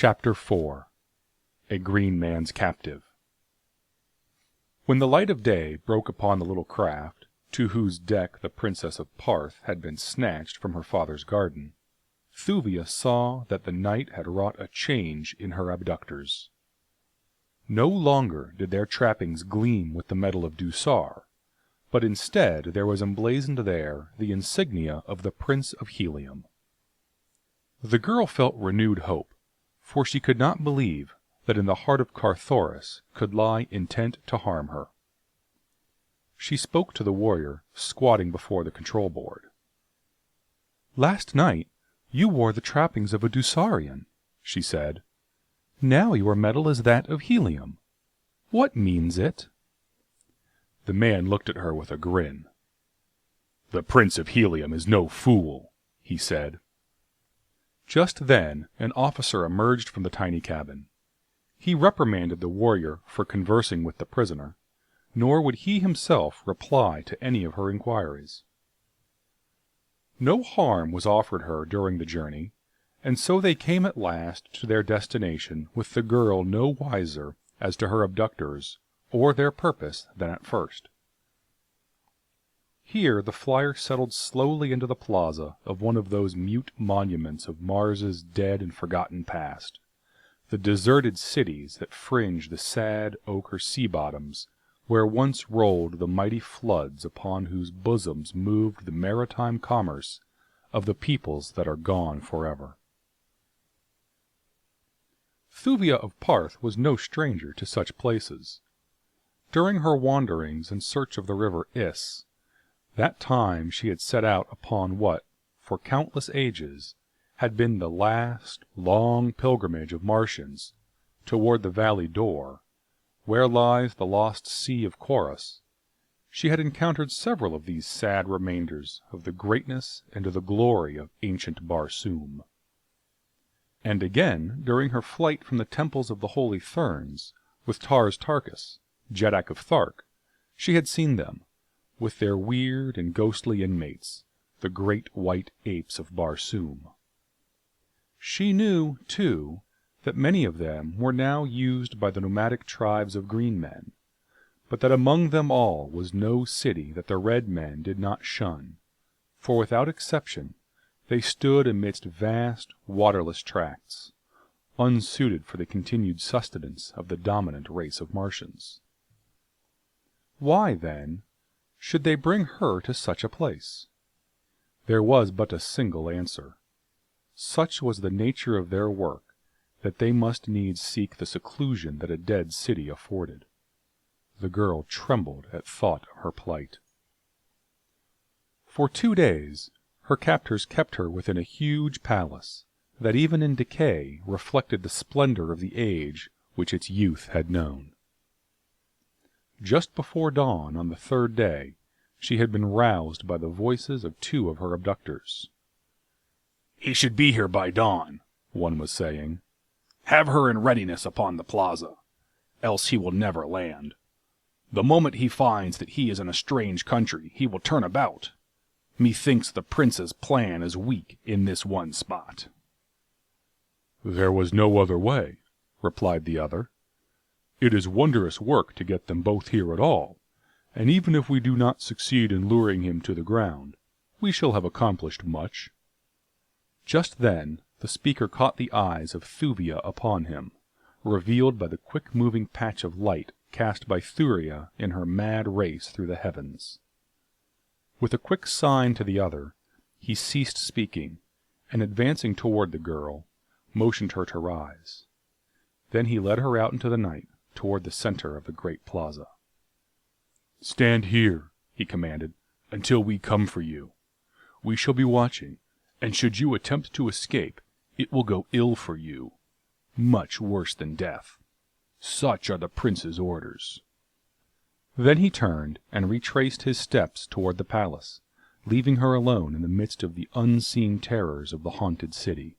Chapter 4 A Green Man's Captive. When the light of day broke upon the little craft, to whose deck the Princess of Ptarth had been snatched from her father's garden, Thuvia saw that the night had wrought a change in her abductors. No longer did their trappings gleam with the metal of Dusar, but instead there was emblazoned there the insignia of the Prince of Helium. The girl felt renewed hope, for she could not believe that in the heart of Carthoris could lie intent to harm her. She spoke to the warrior squatting before the control board. "Last night you wore the trappings of a Dusarian," she said. "Now your metal is that of helium. What means it?" The man looked at her with a grin. "The Prince of Helium is no fool," he said. Just then an officer emerged from the tiny cabin. He reprimanded the warrior for conversing with the prisoner, nor would he himself reply to any of her inquiries. No harm was offered her during the journey, and so they came at last to their destination with the girl no wiser as to her abductors or their purpose than at first. Here the flyer settled slowly into the plaza of one of those mute monuments of Mars's dead and forgotten past, the deserted cities that fringe the sad ochre sea bottoms where once rolled the mighty floods upon whose bosoms moved the maritime commerce of the peoples that are gone forever. Thuvia of Ptarth was no stranger to such places. During her wanderings in search of the river Is, that time she had set out upon what, for countless ages, had been the last long pilgrimage of Martians toward the valley door, where lies the lost sea of Chorus, she had encountered several of these sad remainders of the greatness and of the glory of ancient Barsoom. And again, during her flight from the temples of the holy Therns, with Tars Tarkas, Jeddak of Lothar, she had seen them, with their weird and ghostly inmates, the great white apes of Barsoom. She knew, too, that many of them were now used by the nomadic tribes of green men, but that among them all was no city that the red men did not shun, for without exception they stood amidst vast, waterless tracts, unsuited for the continued sustenance of the dominant race of Martians. Why, then, should they bring her to such a place? There was but a single answer. Such was the nature of their work that they must needs seek the seclusion that a dead city afforded. The girl trembled at thought of her plight. For 2 days her captors kept her within a huge palace that even in decay reflected the splendor of the age which its youth had known. Just before dawn on the 3rd day she had been roused by the voices of 2 of her abductors. "He should be here by dawn," one was saying. "Have her in readiness upon the plaza, else he will never land. The moment he finds that he is in a strange country, he will turn about. Methinks the prince's plan is weak in this one spot." "There was no other way," replied the other. "It is wondrous work to get them both here at all, and even if we do not succeed in luring him to the ground, we shall have accomplished much." Just then the speaker caught the eyes of Thuvia upon him, revealed by the quick-moving patch of light cast by Thuria in her mad race through the heavens. With a quick sign to the other, he ceased speaking, and advancing toward the girl, motioned her to rise. Then he led her out into the night toward the center of the great plaza. "Stand here," he commanded, "until we come for you. We shall be watching, and should you attempt to escape, it will go ill for you, much worse than death. Such are the prince's orders." Then he turned and retraced his steps toward the palace, leaving her alone in the midst of the unseen terrors of the haunted city.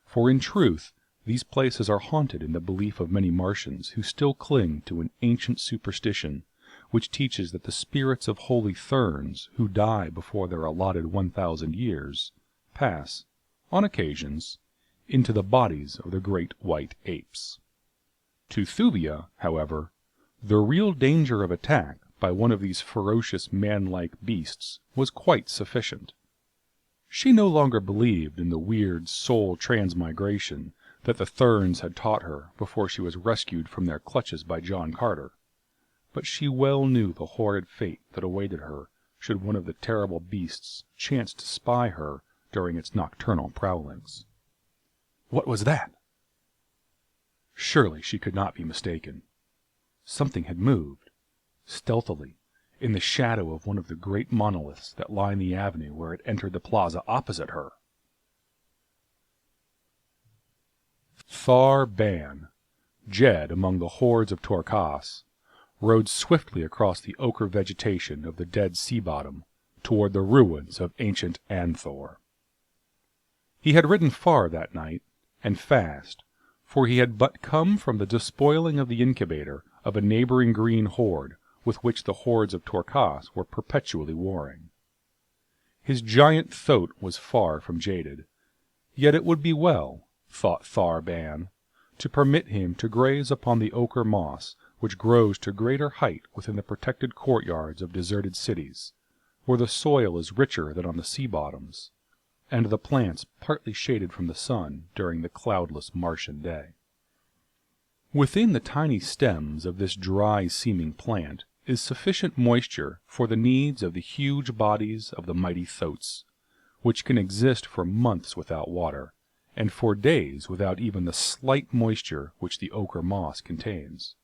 For in truth these places are haunted in the belief of many Martians who still cling to an ancient superstition which teaches that the spirits of holy Therns who die before their allotted 1,000 years pass, on occasions, into the bodies of the great white apes. To Thuvia, however, the real danger of attack by one of these ferocious man-like beasts was quite sufficient. She no longer believed in the weird soul transmigration that the Therns had taught her before she was rescued from their clutches by John Carter, but she well knew the horrid fate that awaited her should one of the terrible beasts chance to spy her during its nocturnal prowlings. What was that? Surely she could not be mistaken. Something had moved, stealthily, in the shadow of one of the great monoliths that line the avenue where it entered the plaza opposite her. Thar Ban, Jed among the hordes of Torkas, rode swiftly across the ochre vegetation of the dead sea bottom toward the ruins of ancient Anthor. He had ridden far that night, and fast, for he had but come from the despoiling of the incubator of a neighboring green horde with which the hordes of Torkas were perpetually warring. His giant thoat was far from jaded, yet it would be well, thought Thar Ban, to permit him to graze upon the ochre moss which grows to greater height within the protected courtyards of deserted cities, where the soil is richer than on the sea bottoms, and the plants partly shaded from the sun during the cloudless Martian day. Within the tiny stems of this dry-seeming plant is sufficient moisture for the needs of the huge bodies of the mighty thoats, which can exist for months without water, and for days without even the slight moisture which the ochre moss contains.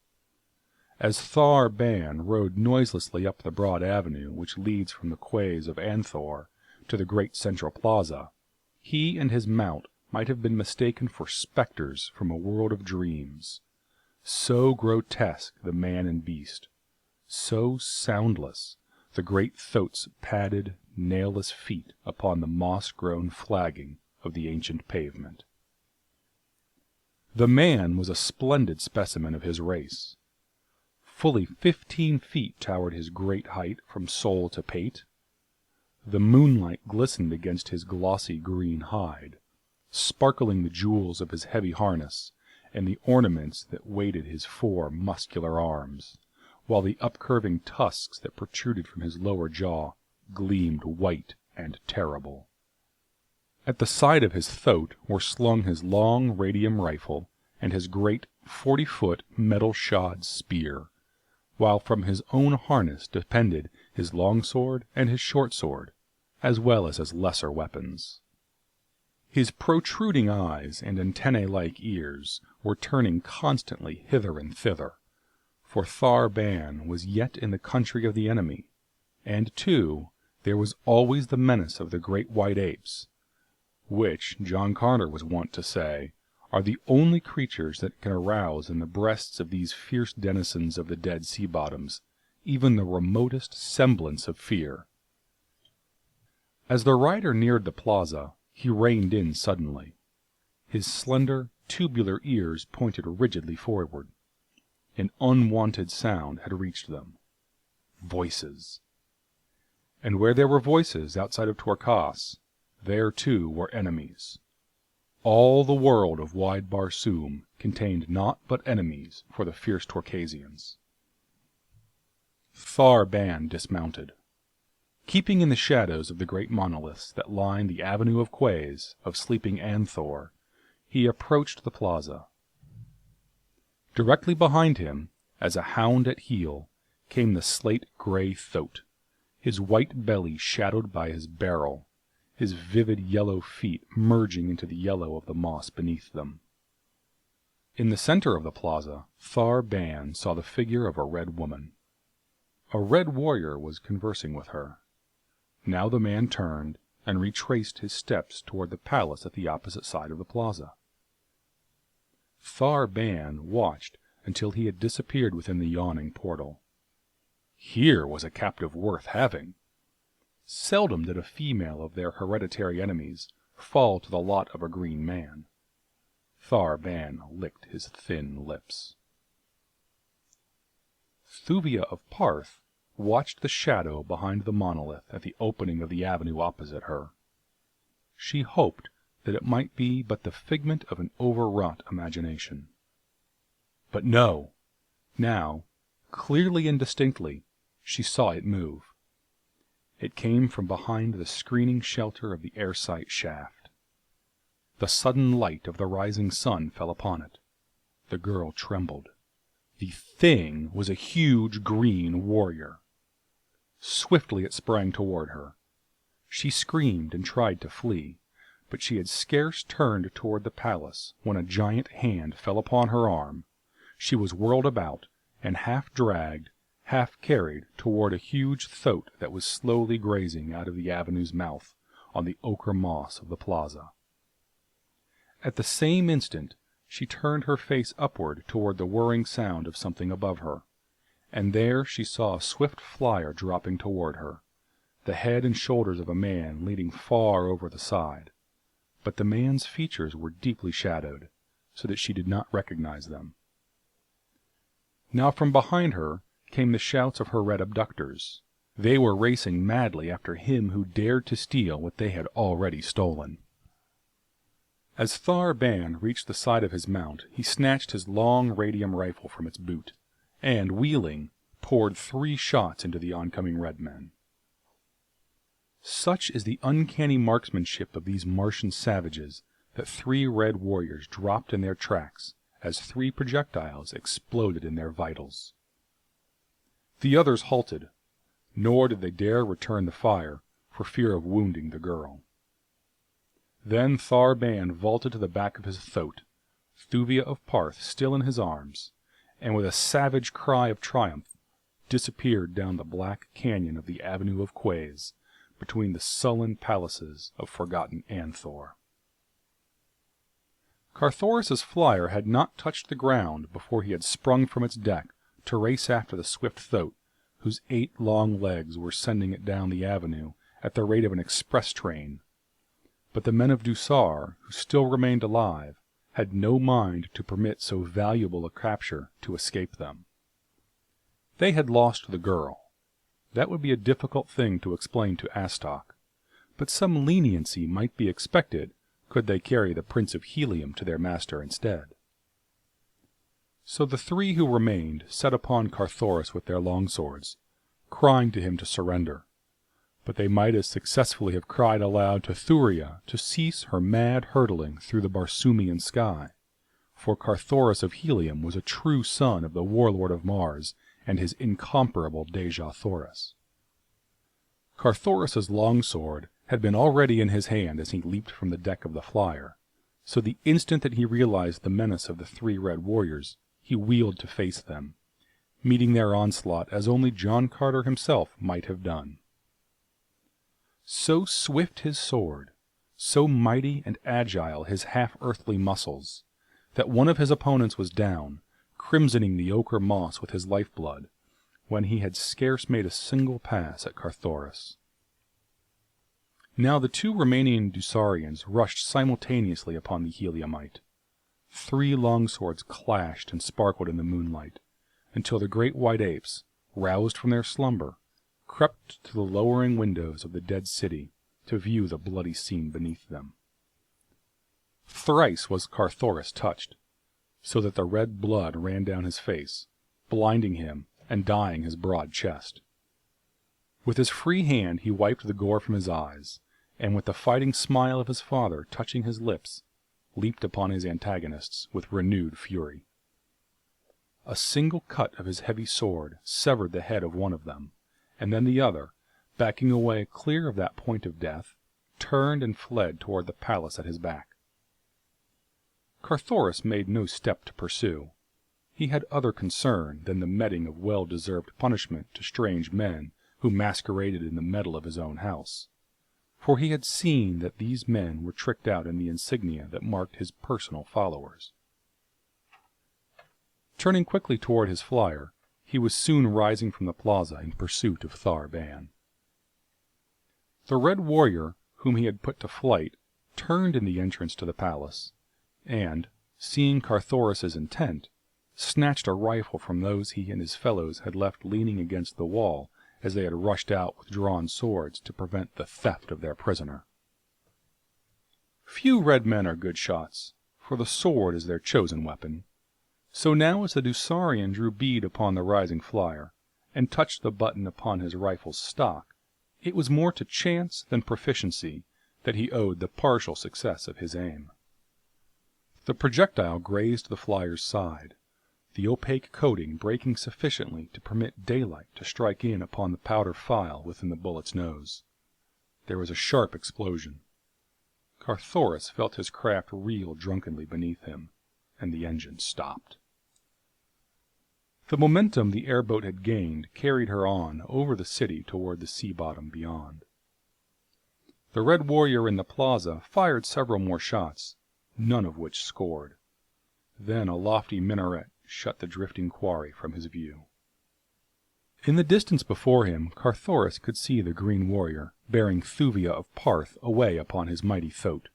As Thar Ban rode noiselessly up the broad avenue which leads from the quays of Anthor to the great central plaza, he and his mount might have been mistaken for spectres from a world of dreams. So grotesque the man and beast, so soundless the great thoat's padded, nailless feet upon the moss-grown flagging of the ancient pavement. The man was a splendid specimen of his race. Fully 15 feet towered his great height from sole to pate. The moonlight glistened against his glossy green hide, sparkling the jewels of his heavy harness and the ornaments that weighted his 4 muscular arms, while the upcurving tusks that protruded from his lower jaw gleamed white and terrible. At the side of his thoat were slung his long radium rifle and his great 40-foot metal-shod spear, while from his own harness depended his longsword and his short-sword, as well as his lesser weapons. His protruding eyes and antennae-like ears were turning constantly hither and thither, for Thar Ban was yet in the country of the enemy, and, too, there was always the menace of the great white apes, which, John Carter was wont to say, are the only creatures that can arouse in the breasts of these fierce denizens of the dead sea bottoms even the remotest semblance of fear. As the rider neared the plaza, he reined in suddenly. His slender, tubular ears pointed rigidly forward. An unwonted sound had reached them. Voices. And where there were voices outside of Torkas, there too were enemies. All the world of wide Barsoom contained naught but enemies for the fierce Torkasians. Thar Ban dismounted. Keeping in the shadows of the great monoliths that lined the avenue of quays of sleeping Anthor, he approached the plaza. Directly behind him, as a hound at heel, came the slate-gray thoat, his white belly shadowed by his barrel, his vivid yellow feet merging into the yellow of the moss beneath them. In the center of the plaza, Thar Ban saw the figure of a red woman. A red warrior was conversing with her. Now the man turned and retraced his steps toward the palace at the opposite side of the plaza. Thar Ban watched until he had disappeared within the yawning portal. Here was a captive worth having. Seldom did a female of their hereditary enemies fall to the lot of a green man. Thar Ban licked his thin lips. Thuvia of Ptarth watched the shadow behind the monolith at the opening of the avenue opposite her. She hoped that it might be but the figment of an overwrought imagination. But no! Now, clearly and distinctly, she saw it move. It came from behind the screening shelter of the air-sight shaft. The sudden light of the rising sun fell upon it. The girl trembled. The thing was a huge green warrior. Swiftly it sprang toward her. She screamed and tried to flee, but she had scarce turned toward the palace when a giant hand fell upon her arm. She was whirled about, and half dragged, half carried toward a huge thoat that was slowly grazing out of the avenue's mouth on the ochre moss of the plaza. At the same instant she turned her face upward toward the whirring sound of something above her, and there she saw a swift flyer dropping toward her, the head and shoulders of a man leaning far over the side, but the man's features were deeply shadowed, so that she did not recognize them. Now from behind her came the shouts of her red abductors. They were racing madly after him who dared to steal what they had already stolen. As Thar Ban reached the side of his mount, he snatched his long radium rifle from its boot, and, wheeling, poured 3 shots into the oncoming red men. Such is the uncanny marksmanship of these Martian savages that 3 red warriors dropped in their tracks as 3 projectiles exploded in their vitals. The others halted, nor did they dare return the fire for fear of wounding the girl. Then Thar Ban vaulted to the back of his thoat, Thuvia of Ptarth still in his arms, and with a savage cry of triumph disappeared down the black canyon of the Avenue of Quays, between the sullen palaces of forgotten Anthor. Carthoris's flyer had not touched the ground before he had sprung from its deck to race after the swift thoat, whose 8 long legs were sending it down the avenue at the rate of an express train. But the men of Dusar, who still remained alive, had no mind to permit so valuable a capture to escape them. They had lost the girl. That would be a difficult thing to explain to Astok, but some leniency might be expected could they carry the Prince of Helium to their master instead. So the 3 who remained set upon Carthoris with their longswords, crying to him to surrender. But they might as successfully have cried aloud to Thuvia to cease her mad hurtling through the Barsoomian sky, for Carthoris of Helium was a true son of the Warlord of Mars and his incomparable Dejah Thoris. Carthoris's longsword had been already in his hand as he leaped from the deck of the flyer, so the instant that he realized the menace of the 3 red warriors, he wheeled to face them, meeting their onslaught as only John Carter himself might have done. So swift his sword, so mighty and agile his half-earthly muscles, that one of his opponents was down, crimsoning the ochre moss with his lifeblood, when he had scarce made a single pass at Carthoris. Now the 2 remaining Dusarians rushed simultaneously upon the Heliumite. 3 longswords clashed and sparkled in the moonlight, until the great white apes, roused from their slumber, crept to the lowering windows of the dead city to view the bloody scene beneath them. Thrice was Carthoris touched, so that the red blood ran down his face, blinding him and dyeing his broad chest. With his free hand he wiped the gore from his eyes, and with the fighting smile of his father touching his lips, leaped upon his antagonists with renewed fury. A single cut of his heavy sword severed the head of one of them, and then the other, backing away clear of that point of death, turned and fled toward the palace at his back. Carthoris made no step to pursue. He had other concern than the meting of well-deserved punishment to strange men who masqueraded in the metal of his own house, for he had seen that these men were tricked out in the insignia that marked his personal followers. Turning quickly toward his flyer, he was soon rising from the plaza in pursuit of Thar Ban. The red warrior whom he had put to flight turned in the entrance to the palace, and, seeing Carthoris's intent, snatched a rifle from those he and his fellows had left leaning against the wall as they had rushed out with drawn swords to prevent the theft of their prisoner. Few red men are good shots, for the sword is their chosen weapon. So now as the Dusarian drew bead upon the rising flyer, and touched the button upon his rifle's stock, it was more to chance than proficiency that he owed the partial success of his aim. The projectile grazed the flyer's side, the opaque coating breaking sufficiently to permit daylight to strike in upon the powder file within the bullet's nose. There was a sharp explosion. Carthoris felt his craft reel drunkenly beneath him, and the engine stopped. The momentum the airboat had gained carried her on over the city toward the sea bottom beyond. The red warrior in the plaza fired several more shots, none of which scored. Then a lofty minaret shut the drifting quarry from his view. In the distance before him, Carthoris could see the green warrior bearing Thuvia of Ptarth away upon his mighty thoat.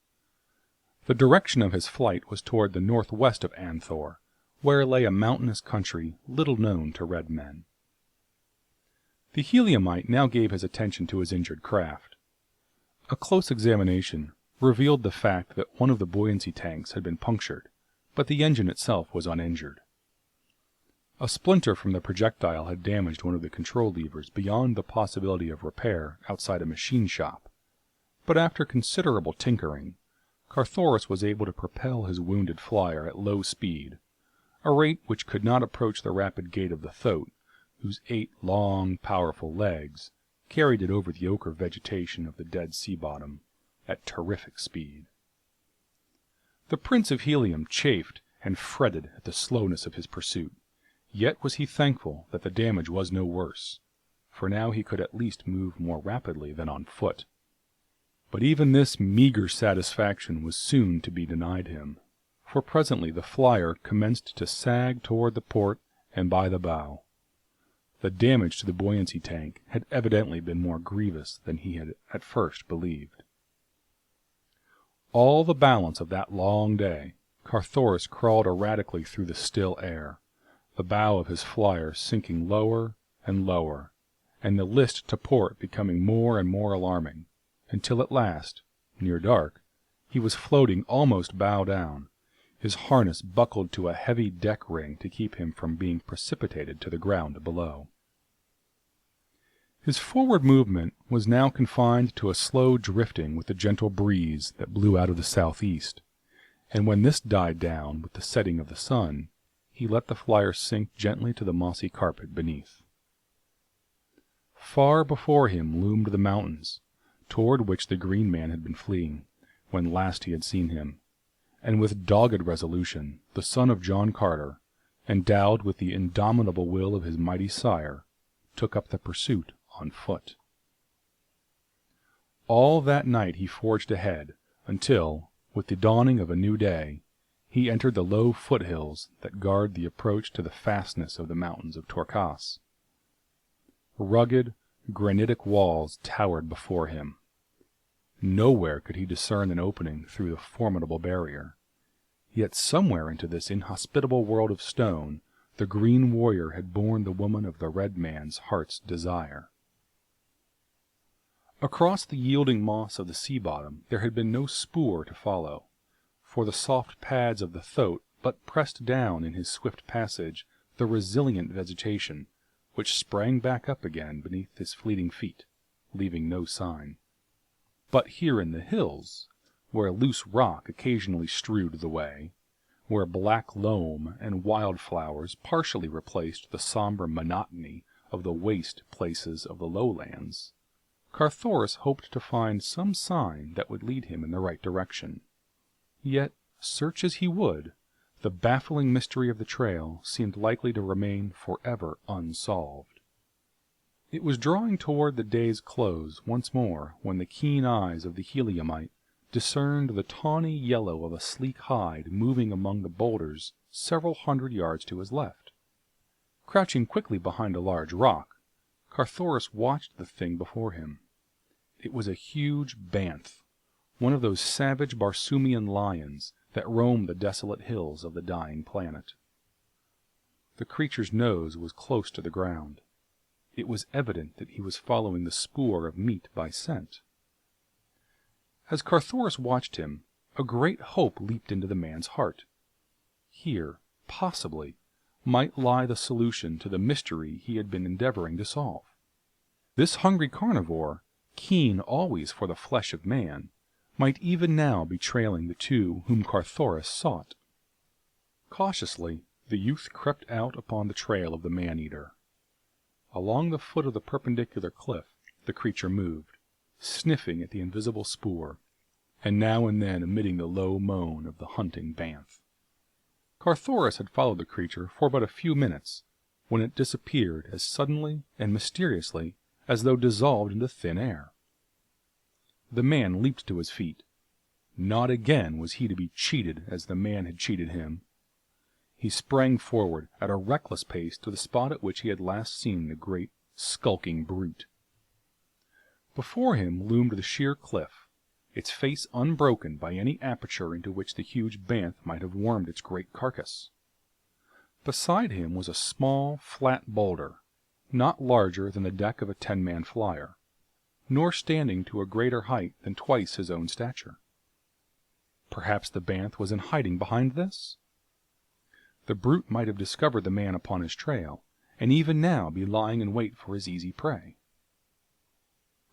The direction of his flight was toward the northwest of Anthor, where lay a mountainous country little known to red men. The Heliumite now gave his attention to his injured craft. A close examination revealed the fact that one of the buoyancy tanks had been punctured, but the engine itself was uninjured. A splinter from the projectile had damaged one of the control levers beyond the possibility of repair outside a machine shop, but after considerable tinkering, Carthoris was able to propel his wounded flyer at low speed, a rate which could not approach the rapid gait of the thoat, whose 8 long, powerful legs carried it over the ochre vegetation of the dead sea bottom at terrific speed. The Prince of Helium chafed and fretted at the slowness of his pursuit, yet was he thankful that the damage was no worse, for now he could at least move more rapidly than on foot. But even this meager satisfaction was soon to be denied him, for presently the flyer commenced to sag toward the port and by the bow. The damage to the buoyancy tank had evidently been more grievous than he had at first believed. All the balance of that long day, Carthoris crawled erratically through the still air, the bow of his flyer sinking lower and lower, and the list to port becoming more and more alarming, until at last, near dark, he was floating almost bow down, his harness buckled to a heavy deck ring to keep him from being precipitated to the ground below. His forward movement was now confined to a slow drifting with the gentle breeze that blew out of the southeast, and when this died down with the setting of the sun, he let the flyer sink gently to the mossy carpet beneath. Far before him loomed the mountains, toward which the green man had been fleeing, when last he had seen him, and with dogged resolution the son of John Carter, endowed with the indomitable will of his mighty sire, took up the pursuit on foot. All that night he forged ahead, until, with the dawning of a new day, he entered the low foothills that guard the approach to the fastness of the mountains of Torkas. Rugged, granitic walls towered before him. Nowhere could he discern an opening through the formidable barrier, yet somewhere into this inhospitable world of stone the green warrior had borne the woman of the red man's heart's desire. Across the yielding moss of the sea bottom there had been no spoor to follow, for the soft pads of the thoat but pressed down in his swift passage the resilient vegetation, which sprang back up again beneath his fleeting feet, leaving no sign. But here in the hills, where loose rock occasionally strewed the way, where black loam and wildflowers partially replaced the somber monotony of the waste places of the lowlands, Carthoris hoped to find some sign that would lead him in the right direction. Yet, search as he would, the baffling mystery of the trail seemed likely to remain forever unsolved. It was drawing toward the day's close once more when the keen eyes of the Heliumite discerned the tawny yellow of a sleek hide moving among the boulders several hundred yards to his left. Crouching quickly behind a large rock, Carthoris watched the thing before him. It was a huge banth, one of those savage Barsoomian lions that roam the desolate hills of the dying planet. The creature's nose was close to the ground. It was evident that he was following the spoor of meat by scent. As Carthoris watched him, a great hope leaped into the man's heart. Here, possibly, might lie the solution to the mystery he had been endeavoring to solve. This hungry carnivore, keen always for the flesh of man, might even now be trailing the two whom Carthoris sought. Cautiously, the youth crept out upon the trail of the man-eater. Along the foot of the perpendicular cliff the creature moved, sniffing at the invisible spoor, and now and then emitting the low moan of the hunting banth. Carthoris had followed the creature for but a few minutes, when it disappeared as suddenly and mysteriously as though dissolved into thin air. The man leaped to his feet. Not again was he to be cheated as the man had cheated him. He sprang forward at a reckless pace to the spot at which he had last seen the great, skulking brute. Before him loomed the sheer cliff, its face unbroken by any aperture into which the huge banth might have wormed its great carcass. Beside him was a small, flat boulder, not larger than the deck of a 10-man flyer, nor standing to a greater height than twice his own stature. Perhaps the banth was in hiding behind this? The brute might have discovered the man upon his trail, and even now be lying in wait for his easy prey.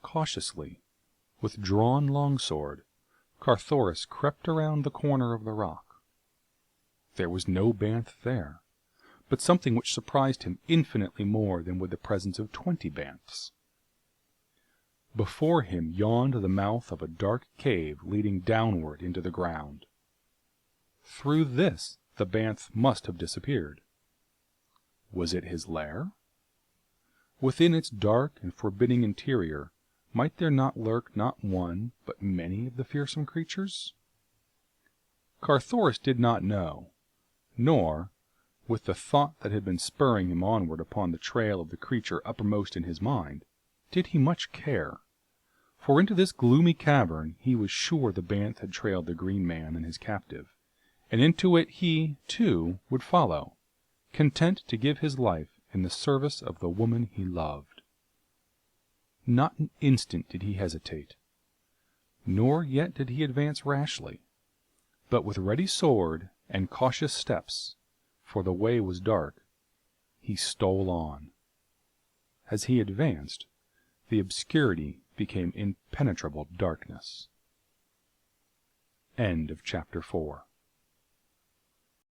Cautiously, with drawn longsword, Carthoris crept around the corner of the rock. There was no banth there, but something which surprised him infinitely more than would the presence of 20 banths. Before him yawned the mouth of a dark cave leading downward into the ground. Through this the banth must have disappeared. Was it his lair? Within its dark and forbidding interior, might there not lurk not one, but many of the fearsome creatures? Carthoris did not know, nor, with the thought that had been spurring him onward upon the trail of the creature uppermost in his mind, did he much care. For into this gloomy cavern he was sure the banth had trailed the green man and his captive, and into it he, too, would follow, content to give his life in the service of the woman he loved. Not an instant did he hesitate, nor yet did he advance rashly, but with ready sword and cautious steps, for the way was dark, he stole on. As he advanced, the obscurity became impenetrable darkness. End of chapter 4.